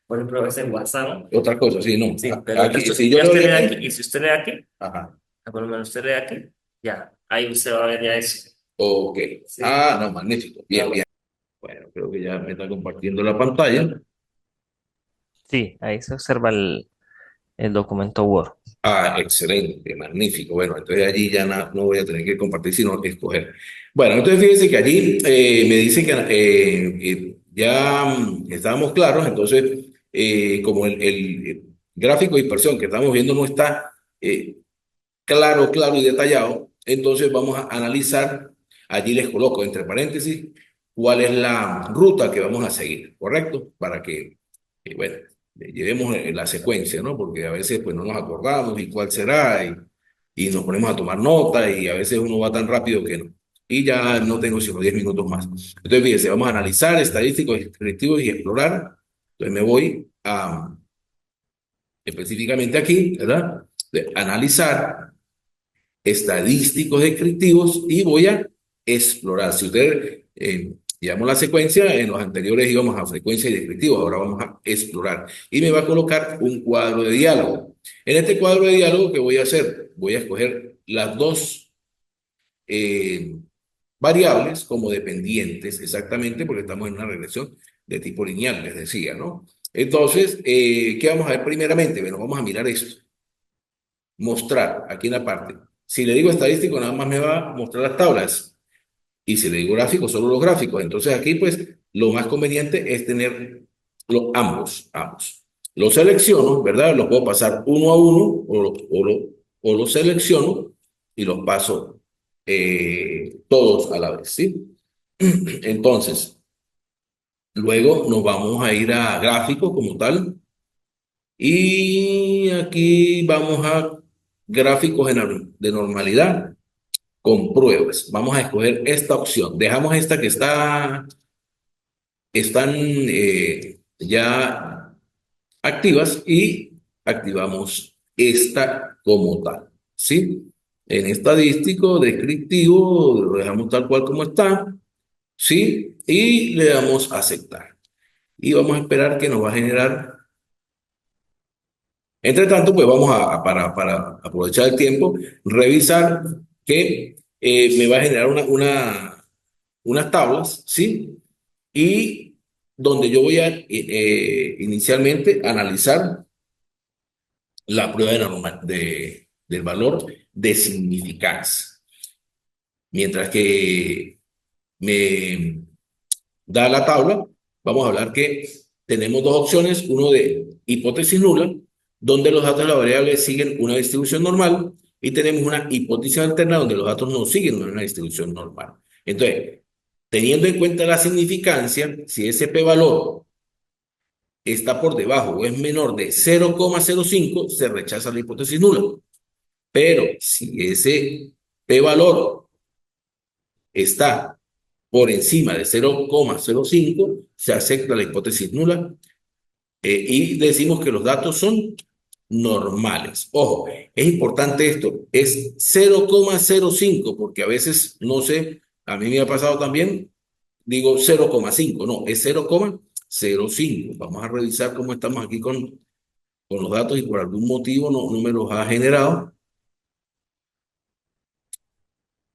por ejemplo, a veces en WhatsApp, ¿no? Otra cosa, sí, no. Sí, pero Aquí, esto, si yo ya le doy usted le da aquí, aquí, y si usted le da aquí, ajá, por lo menos usted le da aquí, ya, ahí usted va a ver ya eso. ok. Sí. Ah, no, magnífico. Bien, bien. Bueno, creo que ya me está compartiendo la pantalla. Sí, ahí se observa el documento Word. Ah, excelente, magnífico. Bueno, entonces allí ya no voy a tener que compartir, sino que escoger. Bueno, entonces fíjense que allí me dice que ya estábamos claros, entonces como el gráfico de dispersión que estamos viendo no está claro y detallado, entonces vamos a analizar, allí les coloco entre paréntesis cuál es la ruta que vamos a seguir, ¿correcto? Para que, bueno, llevemos la secuencia, ¿no? Porque a veces pues no nos acordamos y cuál será y nos ponemos a tomar nota y a veces uno va tan rápido que no. Y ya no tengo sino 10 minutos más. Entonces, fíjense, vamos a analizar estadísticos, descriptivos y explorar. Entonces me voy a específicamente aquí, ¿verdad? De analizar estadísticos descriptivos y voy a explorar. Si ustedes llevamos la secuencia, en los anteriores íbamos a frecuencia y descriptivo, ahora vamos a explorar. Y me va a colocar un cuadro de diálogo. En este cuadro de diálogo, ¿qué voy a hacer? Voy a escoger las dos eh, variables como dependientes, exactamente, porque estamos en una regresión de tipo lineal, les decía, ¿no? Entonces, ¿qué vamos a ver primeramente? Bueno, vamos a mirar esto. Mostrar, aquí en la parte. Si le digo estadístico, nada más me va a mostrar las tablas. Y si le digo gráfico, solo los gráficos. Entonces aquí, pues, lo más conveniente es tener ambos. Los selecciono, ¿verdad? Los puedo pasar uno a uno o los selecciono y los paso todos a la vez, ¿sí? Entonces, luego nos vamos a ir a gráficos como tal. Y aquí vamos a gráficos de normalidad con pruebas. Vamos a escoger esta opción. Dejamos esta que están ya activas y activamos esta como tal. ¿Sí? En estadístico, descriptivo, lo dejamos tal cual como está. ¿Sí? Y le damos a aceptar. Y vamos a esperar que nos va a generar. Entre tanto, pues vamos para aprovechar el tiempo, revisar que me va a generar unas tablas, ¿sí? Y donde yo voy a inicialmente analizar la prueba del valor de significancia. Mientras que me da la tabla, vamos a hablar que tenemos dos opciones, uno de hipótesis nula, donde los datos de la variable siguen una distribución normal, y tenemos una hipótesis alterna donde los datos no siguen una distribución normal. Entonces, teniendo en cuenta la significancia, si ese p-valor está por debajo o es menor de 0,05, se rechaza la hipótesis nula. Pero si ese p-valor está por encima de 0,05, se acepta la hipótesis nula, y decimos que los datos son normales. Ojo, es importante esto, es 0,05, porque a veces, no sé, a mí me ha pasado también, digo 0,5, no, es 0,05. Vamos a revisar cómo estamos aquí con los datos, y por algún motivo no me los ha generado.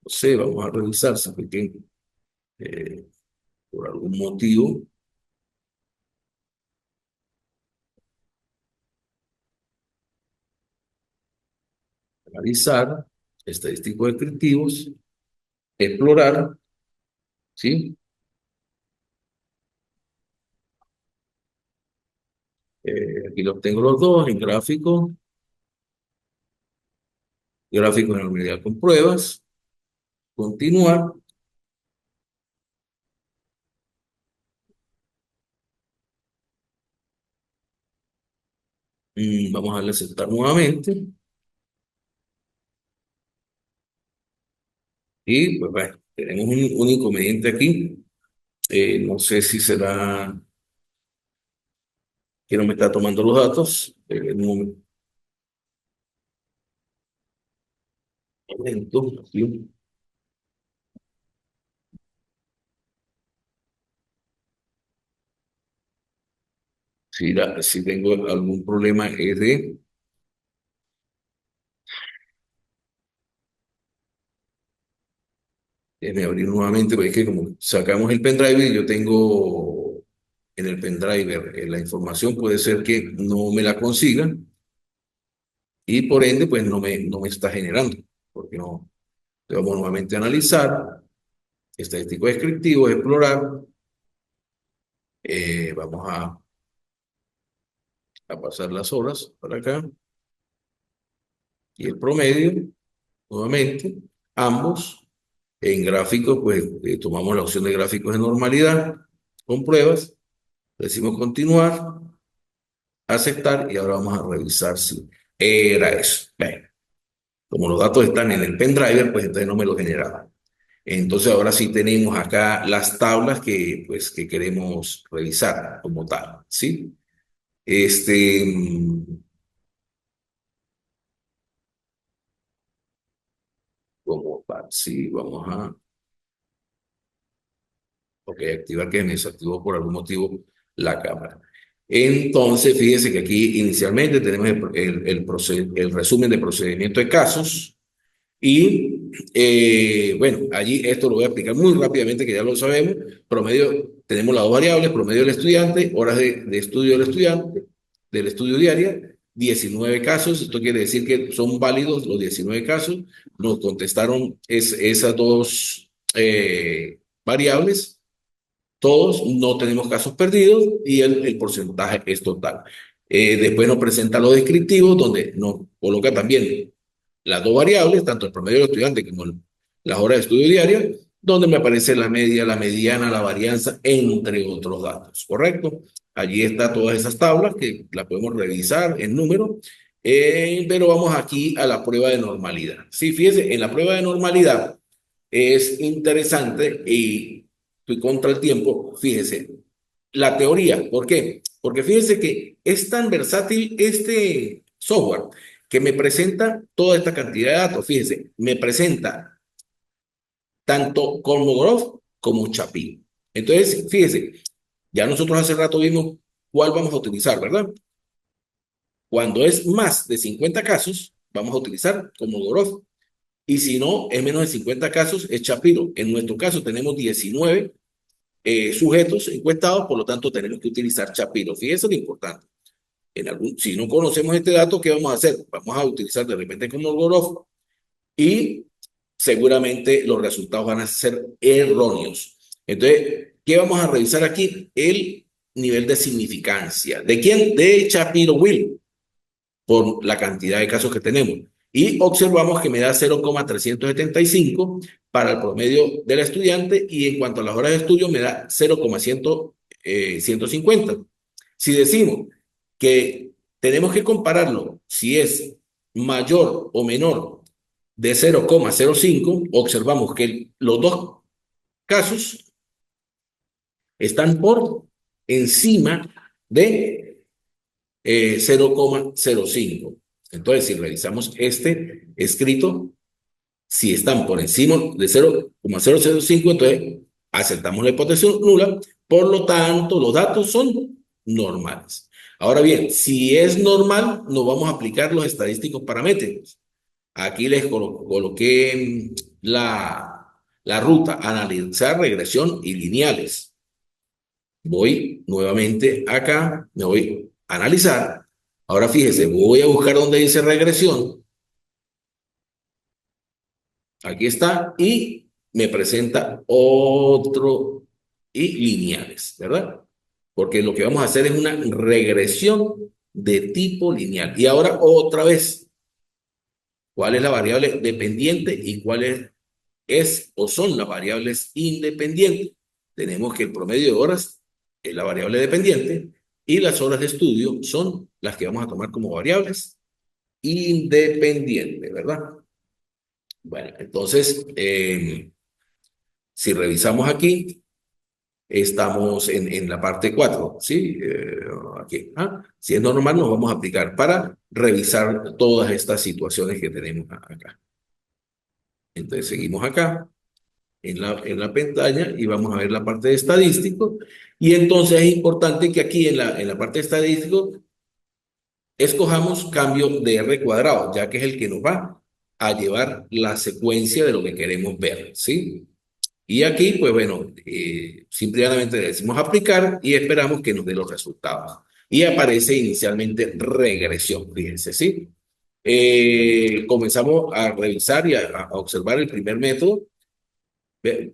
No sé, vamos a revisar, ¿sabe qué? Por algún motivo. Analizar, estadísticos descriptivos, explorar, ¿sí? Aquí los tengo los dos en gráfico, gráfico en la unidad con pruebas, continuar. Vamos a darle a aceptar nuevamente. Y pues bueno, tenemos un inconveniente aquí. No sé si será que no me está tomando los datos. Un momento, ¿sí? Si tengo algún problema es de... Déjeme abrir nuevamente, porque es que como sacamos el pendrive, yo tengo en el pendrive la información, puede ser que no me la consiga, y por ende, pues no me está generando, porque no. Vamos nuevamente a analizar, estadístico descriptivo, explorar. Vamos a pasar las horas para acá, y el promedio, nuevamente, ambos. En gráficos, pues tomamos la opción de gráficos de normalidad con pruebas, decimos continuar, aceptar, y ahora vamos a revisar si era eso. Bien, como los datos están en el pendrive, pues entonces no me lo generaba. Entonces ahora sí tenemos acá las tablas que queremos revisar como tal, ¿sí? Este, como tal, sí, vamos a... Ok, activar que me desactivó por algún motivo la cámara. Entonces, fíjense que aquí inicialmente tenemos el resumen de procedimiento de casos, y bueno, allí esto lo voy a explicar muy rápidamente, que ya lo sabemos. Promedio, tenemos las dos variables: promedio del estudiante, horas de estudio del estudiante, del estudio diaria, 19 casos. Esto quiere decir que son válidos los 19 casos. Nos contestaron esas dos variables. Todos no tenemos casos perdidos, y el porcentaje es total. Después nos presenta los descriptivos, donde nos coloca también las dos variables, tanto el promedio del estudiante como las horas de estudio diaria, donde me aparece la media, la mediana, la varianza, entre otros datos, ¿correcto? Allí está todas esas tablas que las podemos revisar en número, pero vamos aquí a la prueba de normalidad. Sí, fíjese, en la prueba de normalidad es interesante, y estoy contra el tiempo, fíjese, la teoría. ¿Por qué? Porque fíjese que es tan versátil este software, que me presenta toda esta cantidad de datos. Fíjese, me presenta tanto Kolmogorov como Chapin. Entonces, fíjese, ya nosotros hace rato vimos cuál vamos a utilizar, ¿verdad? Cuando es más de 50 casos, vamos a utilizar Kolmogorov. Y si no, es menos de 50 casos, es Shapiro. En nuestro caso tenemos 19 sujetos encuestados, por lo tanto tenemos que utilizar Shapiro. Fíjense lo importante. Si no conocemos este dato, ¿qué vamos a hacer? Vamos a utilizar de repente Kolmogorov, y seguramente los resultados van a ser erróneos. Entonces, ¿qué vamos a revisar aquí? El nivel de significancia. ¿De quién? De Shapiro-Wilk, por la cantidad de casos que tenemos. Y observamos que me da 0,375 para el promedio del estudiante y en cuanto a las horas de estudio me da 0,150. Si decimos que tenemos que compararlo si es mayor o menor de 0,05, observamos que los dos casos están por encima de 0,05. Entonces, si revisamos este escrito, si están por encima de 0,005, entonces aceptamos la hipótesis nula, por lo tanto, los datos son normales. Ahora bien, si es normal, no vamos a aplicar los estadísticos paramétricos. Aquí les coloqué la ruta, analizar regresión y lineales. Voy nuevamente acá, me voy a analizar. Ahora fíjese, voy a buscar donde dice regresión. Aquí está y me presenta otro y lineales, ¿verdad? Porque lo que vamos a hacer es una regresión de tipo lineal. Y ahora otra vez, ¿cuál es la variable dependiente y cuál es o son las variables independientes? Tenemos que el promedio de horas es la variable dependiente y las horas de estudio son las que vamos a tomar como variables independientes, ¿verdad? Bueno, entonces, si revisamos aquí, estamos en la parte 4, ¿sí? Aquí. Si es normal, nos vamos a aplicar para revisar todas estas situaciones que tenemos acá. Entonces, seguimos acá en la pantalla y vamos a ver la parte de estadístico. Y entonces es importante que aquí en la parte de estadístico escojamos cambio de R cuadrado, ya que es el que nos va a llevar la secuencia de lo que queremos ver, ¿sí? Y aquí, pues bueno, simplemente le decimos aplicar y esperamos que nos dé los resultados. Y aparece inicialmente regresión, fíjense, ¿sí? Comenzamos a revisar y a observar el primer método,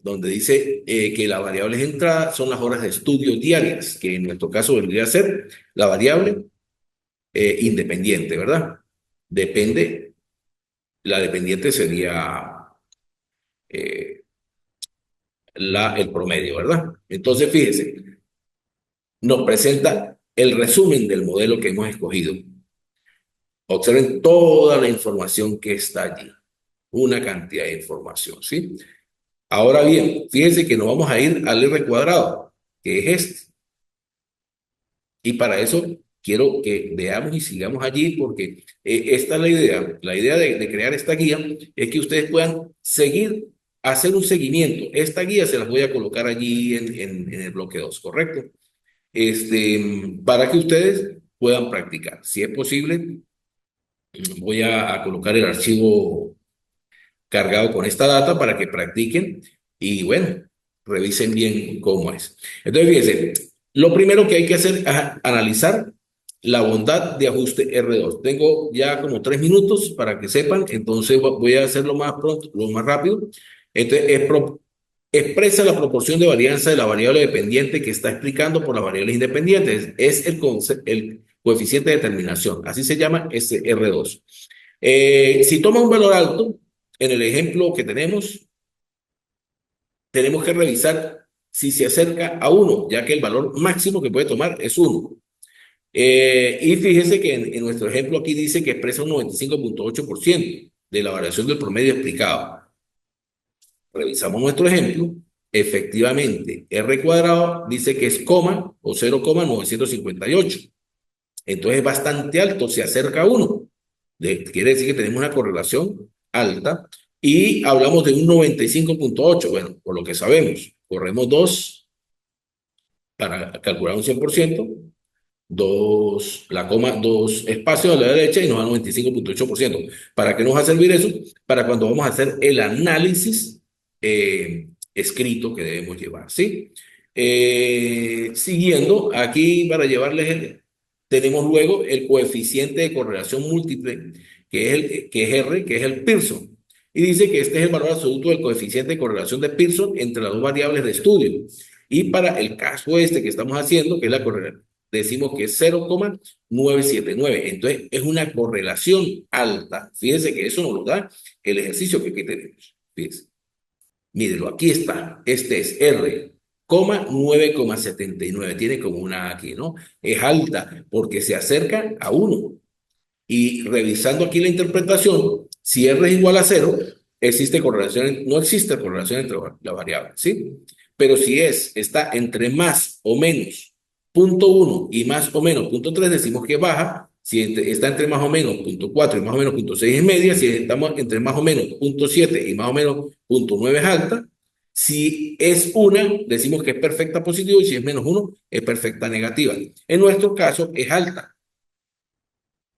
donde dice que las variables de entrada son las horas de estudio diarias, que en nuestro caso vendría a ser la variable independiente, ¿verdad? Depende, la dependiente sería eh, el promedio, ¿verdad? Entonces, fíjense, nos presenta el resumen del modelo que hemos escogido. Observen toda la información que está allí, una cantidad de información, ¿sí? Ahora bien, fíjense que nos vamos a ir al R cuadrado, que es este. Y para eso quiero que veamos y sigamos allí porque esta es la idea. La idea de crear esta guía es que ustedes puedan seguir, hacer un seguimiento. Esta guía se las voy a colocar allí en el bloque 2, ¿correcto? Para que ustedes puedan practicar. Si es posible, voy a colocar el archivo cargado con esta data para que practiquen y bueno, revisen bien cómo es. Entonces, fíjense, lo primero que hay que hacer es analizar la bondad de ajuste R2. Tengo ya como 3 minutos para que sepan, entonces voy a hacerlo más pronto, lo más rápido. Entonces, expresa la proporción de varianza de la variable dependiente que está explicando por las variables independientes. Es el coeficiente de determinación, así se llama ese R2. Si toma un valor alto, en el ejemplo que tenemos que revisar si se acerca a 1, ya que el valor máximo que puede tomar es 1. Y fíjese que en nuestro ejemplo aquí dice que expresa un 95,8% de la variación del promedio explicado. Revisamos nuestro ejemplo. Efectivamente, R cuadrado dice que es coma o 0,958. Entonces es bastante alto, se acerca a 1. Quiere decir que tenemos una correlación alta y hablamos de un 95,8. Bueno, por lo que sabemos, corremos 2 para calcular un 100%, dos espacios a la derecha y nos da 95,8%. ¿Para qué nos va a servir eso? Para cuando vamos a hacer el análisis escrito que debemos llevar, ¿sí? Siguiendo, aquí para llevarles, tenemos luego el coeficiente de correlación múltiple, que es R, que es el Pearson. Y dice que este es el valor absoluto del coeficiente de correlación de Pearson entre las dos variables de estudio. Y para el caso este que estamos haciendo, que es la correlación, decimos que es 0,979. Entonces, es una correlación alta. Fíjense que eso nos lo da el ejercicio que aquí tenemos. Fíjense. Mírenlo, aquí está. Este es R, 9,79. Tiene como una aquí, ¿no? Es alta porque se acerca a 1. Y revisando aquí la interpretación, si R es igual a 0, existe correlación, no existe correlación entre las variables, ¿sí? Pero si está entre más o menos punto 1 y más o menos punto 3, decimos que baja. Si está entre más o menos punto 4 y más o menos punto 6 es media. Si estamos entre más o menos punto 7 y más o menos punto 9 es alta. Si es una, decimos que es perfecta positiva, y si es menos 1, es perfecta negativa. En nuestro caso, es alta.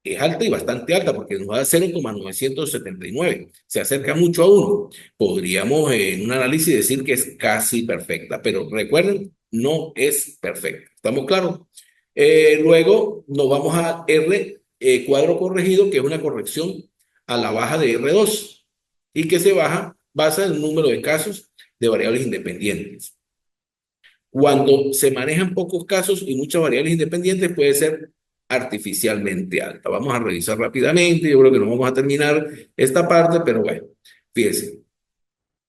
Es alta y bastante alta porque nos da 0,979. Se acerca mucho a 1. Podríamos en un análisis decir que es casi perfecta, pero recuerden, no es perfecta. ¿Estamos claros? Luego nos vamos a R, cuadro corregido, que es una corrección a la baja de R2 y que se basa en el número de casos de variables independientes. Cuando se manejan pocos casos y muchas variables independientes, puede ser artificialmente alta. Vamos a revisar rápidamente. Yo creo que no vamos a terminar esta parte, pero bueno, fíjense.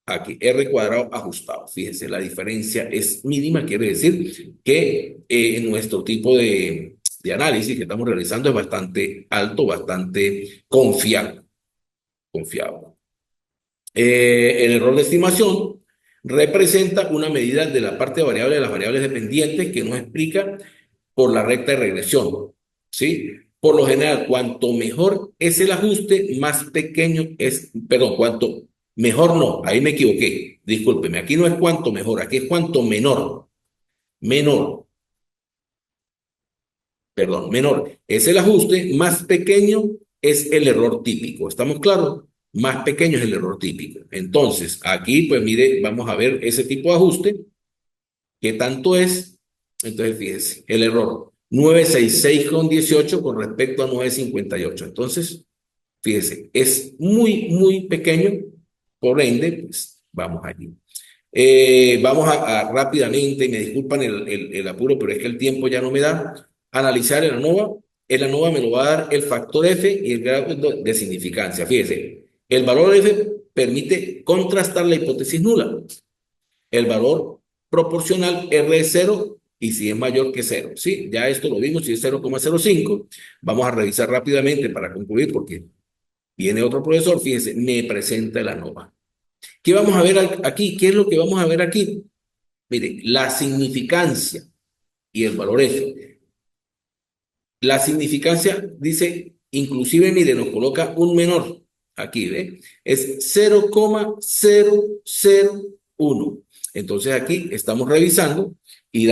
Aquí, R cuadrado ajustado. Fíjense, la diferencia es mínima. Quiere decir que nuestro tipo de análisis que estamos realizando es bastante alto, bastante confiable. El error de estimación representa una medida de la parte variable de las variables dependientes que nos explica por la recta de regresión, ¿sí? Por lo general, cuanto mejor es el ajuste, más pequeño es, perdón, cuanto mejor no, ahí me equivoqué, discúlpeme, aquí no es cuanto mejor, aquí es cuanto menor, menor es el ajuste, más pequeño es el error típico, ¿estamos claros? Más pequeño es el error típico. Entonces, aquí, pues mire, vamos a ver ese tipo de ajuste, ¿qué tanto es? Entonces, fíjense, el error 966,18 con respecto a 958. Entonces, fíjense, es muy, muy pequeño, por ende, pues vamos allí. Vamos a rápidamente, y me disculpan el apuro, pero es que el tiempo ya no me da, analizar el ANOVA. El ANOVA me lo va a dar el factor F y el grado de significancia. Fíjense, el valor F permite contrastar la hipótesis nula. El valor proporcional R es 0 y si es mayor que 0. Sí, ya esto lo vimos, si es 0,05. Vamos a revisar rápidamente para concluir porque viene otro profesor, fíjense, me presenta el ANOVA. ¿Qué vamos a ver aquí? ¿Qué es lo que vamos a ver aquí? Mire, la significancia y el valor F. La significancia dice, inclusive, mire, nos coloca un menor. Aquí, ¿ve? Es 0,001. Entonces aquí estamos revisando y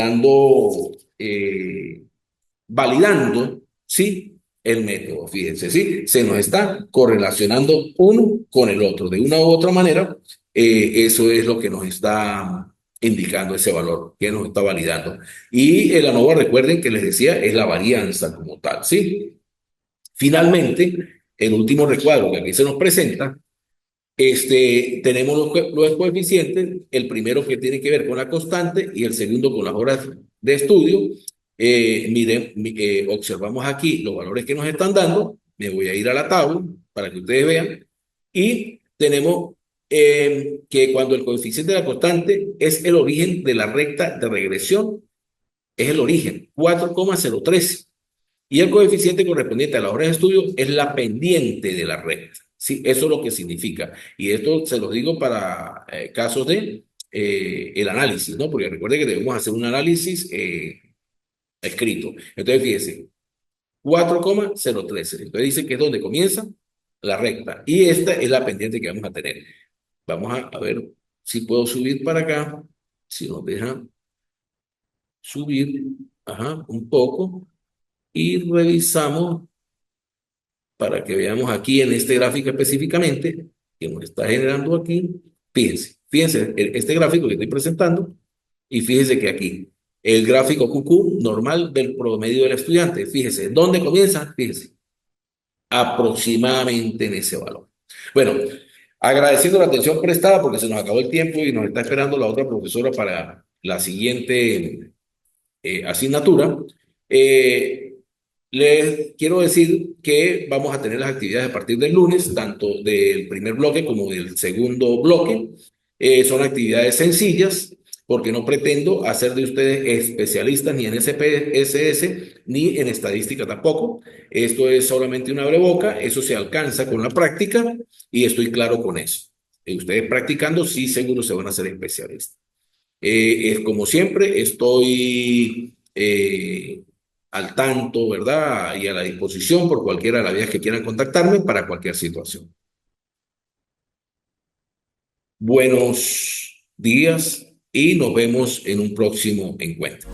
validando, ¿sí? El método, fíjense, ¿sí? Se nos está correlacionando uno con el otro. De una u otra manera, eso es lo que nos está indicando ese valor, que nos está validando. Y el ANOVA, recuerden que les decía, es la varianza como tal, ¿sí? Finalmente, el último recuadro que aquí se nos presenta, tenemos los coeficientes, el primero que tiene que ver con la constante y el segundo con las horas de estudio. Miren, observamos aquí los valores que nos están dando. Me voy a ir a la tabla para que ustedes vean. Y tenemos que cuando el coeficiente de la constante es el origen de la recta de regresión, es el origen, 4,013. Y el coeficiente correspondiente a la hora de estudio es la pendiente de la recta. Sí, eso es lo que significa. Y esto se lo digo para casos de el análisis, ¿no? Porque recuerde que debemos hacer un análisis escrito. Entonces, fíjese, 4,013. Entonces dice que es donde comienza la recta. Y esta es la pendiente que vamos a tener. Vamos a ver si puedo subir para acá. Si nos deja subir, ajá, un poco. Y revisamos para que veamos aquí en este gráfico específicamente que nos está generando aquí. Fíjense este gráfico que estoy presentando y fíjense que aquí el gráfico QQ normal del promedio del estudiante. Fíjense, ¿dónde comienza? Fíjense, aproximadamente en ese valor. Bueno, Agradeciendo la atención prestada porque se nos acabó el tiempo y nos está esperando la otra profesora para la siguiente asignatura. Eh, Les quiero decir que vamos a tener las actividades a partir del lunes, tanto del primer bloque como del segundo bloque. Son actividades sencillas porque no pretendo hacer de ustedes especialistas ni en SPSS ni en estadística tampoco. Esto es solamente una abreboca, eso se alcanza con la práctica y estoy claro con eso. Ustedes practicando, sí, seguro se van a hacer especialistas. Es como siempre, estoy al tanto, ¿verdad? Y a la disposición por cualquiera de las vías que quieran contactarme para cualquier situación. Buenos días y nos vemos en un próximo encuentro.